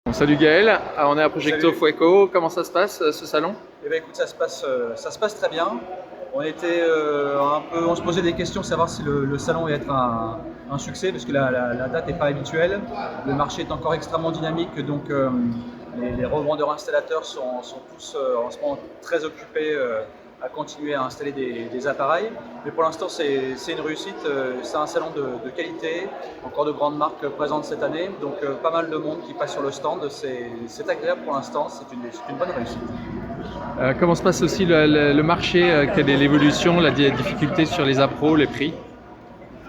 Bon, salut Gaël, on est à Projecto Salut. Fueco, comment ça se passe ce salon? Eh ben, écoute, ça se passe très bien. On se posait des questions, savoir si le salon allait être un succès, parce que la date n'est pas habituelle. Le marché est encore extrêmement dynamique, donc les revendeurs installateurs sont tous en ce moment très occupés à continuer à installer des appareils. Mais pour l'instant, c'est une réussite. C'est un salon de qualité, encore de grandes marques présentes cette année, donc pas mal de monde qui passe sur le stand. C'est agréable pour l'instant, c'est une bonne réussite. Comment se passe aussi le marché? Quelle est l'évolution, la difficulté sur les appros, les prix?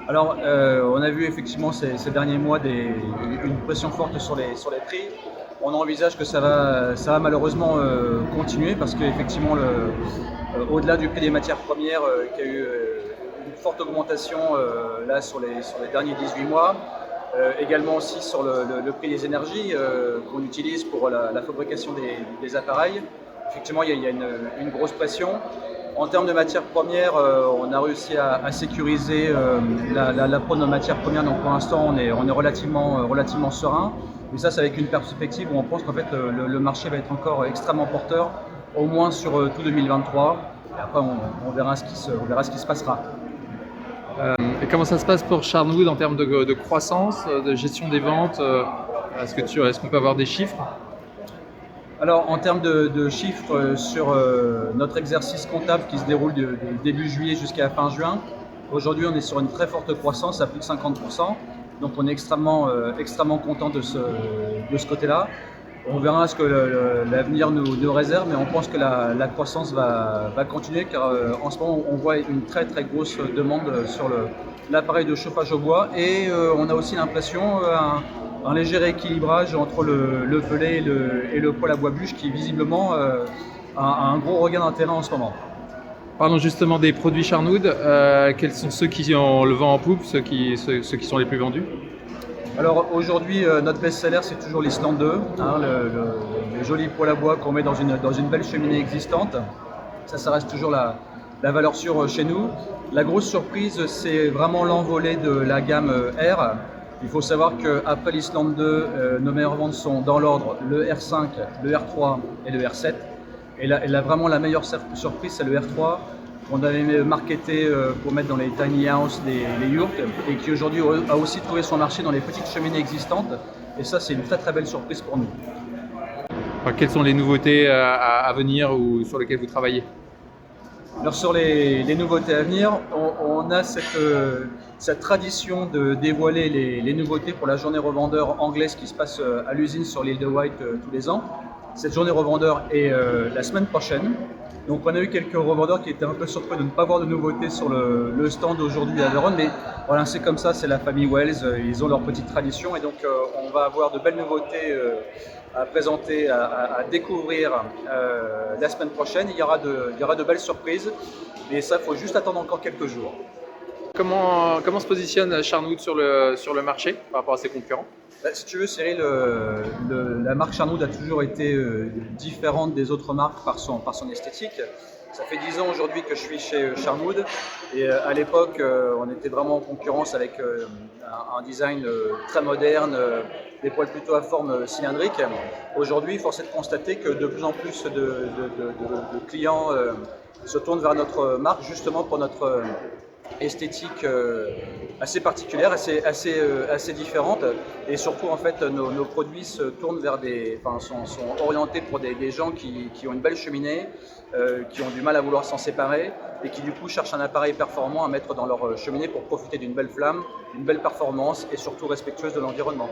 Alors, on a vu effectivement ces derniers mois une pression forte sur les prix. On envisage que ça va malheureusement continuer parce qu'effectivement, au-delà du prix des matières premières, qui a eu une forte augmentation là sur les derniers 18 mois, également aussi sur le prix des énergies qu'on utilise pour la fabrication des appareils. Effectivement, il y a une grosse pression. En termes de matières premières, on a réussi à sécuriser l'apport de nos matières premières. Donc pour l'instant, on est relativement serein. Mais ça, c'est avec une perspective où on pense qu'en fait, le marché va être encore extrêmement porteur, au moins sur tout 2023. Et après, on verra ce qui se passera. Et comment ça se passe pour Charnwood en termes de croissance, de gestion des ventes? Est-ce qu'on peut avoir des chiffres? Alors, en termes de chiffres sur notre exercice comptable qui se déroule du début juillet jusqu'à fin juin, aujourd'hui on est sur une très forte croissance à plus de 50%. Donc on est extrêmement content de ce côté-là. On verra ce que l'avenir nous réserve, mais on pense que la croissance va continuer car en ce moment on voit une très très grosse demande sur l'appareil de chauffage au bois et on a aussi l'impression un léger rééquilibrage entre le pellet et le poêle à bois bûche qui visiblement a un gros regain d'intérêt en ce moment. Parlons justement des produits Charnwood. Quels sont ceux qui ont le vent en poupe, ceux qui sont les plus vendus? Alors aujourd'hui, notre best-seller c'est toujours l'Islande 2, hein, le joli poêle à bois qu'on met dans une belle cheminée existante. Ça reste toujours la valeur sûre chez nous. La grosse surprise, c'est vraiment l'envolée de la gamme R. Il faut savoir qu'après l'Islande 2, nos meilleures ventes sont dans l'ordre le R5, le R3 et le R7. Vraiment la meilleure surprise, c'est le R3. On avait marketé pour mettre dans les tiny house, les yurts, et qui aujourd'hui a aussi trouvé son marché dans les petites cheminées existantes. Et ça, c'est une très très belle surprise pour nous. Enfin, quelles sont les nouveautés à venir ou sur lesquelles vous travaillez? Alors sur les nouveautés à venir, on a cette tradition de dévoiler les nouveautés pour la journée revendeur anglaise qui se passe à l'usine sur l'île de Wight tous les ans. Cette journée revendeur est la semaine prochaine. Donc on a eu quelques revendeurs qui étaient un peu surpris de ne pas voir de nouveautés sur le stand aujourd'hui à Vérone, mais voilà, c'est comme ça, c'est la famille Wells, ils ont leur petite tradition et donc on va avoir de belles nouveautés à présenter, à découvrir la semaine prochaine. Il y aura de belles surprises, mais ça, il faut juste attendre encore quelques jours. Comment se positionne Charnwood sur le marché par rapport à ses concurrents? Si tu veux, Cyril, la marque Charnwood a toujours été différente des autres marques par son esthétique. Ça fait 10 ans aujourd'hui que je suis chez Charnwood et à l'époque, on était vraiment en concurrence avec un design très moderne, des poêles plutôt à forme cylindrique. Aujourd'hui, force est de constater que de plus en plus de clients se tournent vers notre marque justement pour notre esthétique assez particulière, assez différente, et surtout en fait nos produits se tournent sont orientés pour des gens qui ont une belle cheminée, qui ont du mal à vouloir s'en séparer et qui du coup cherchent un appareil performant à mettre dans leur cheminée pour profiter d'une belle flamme, d'une belle performance et surtout respectueuse de l'environnement.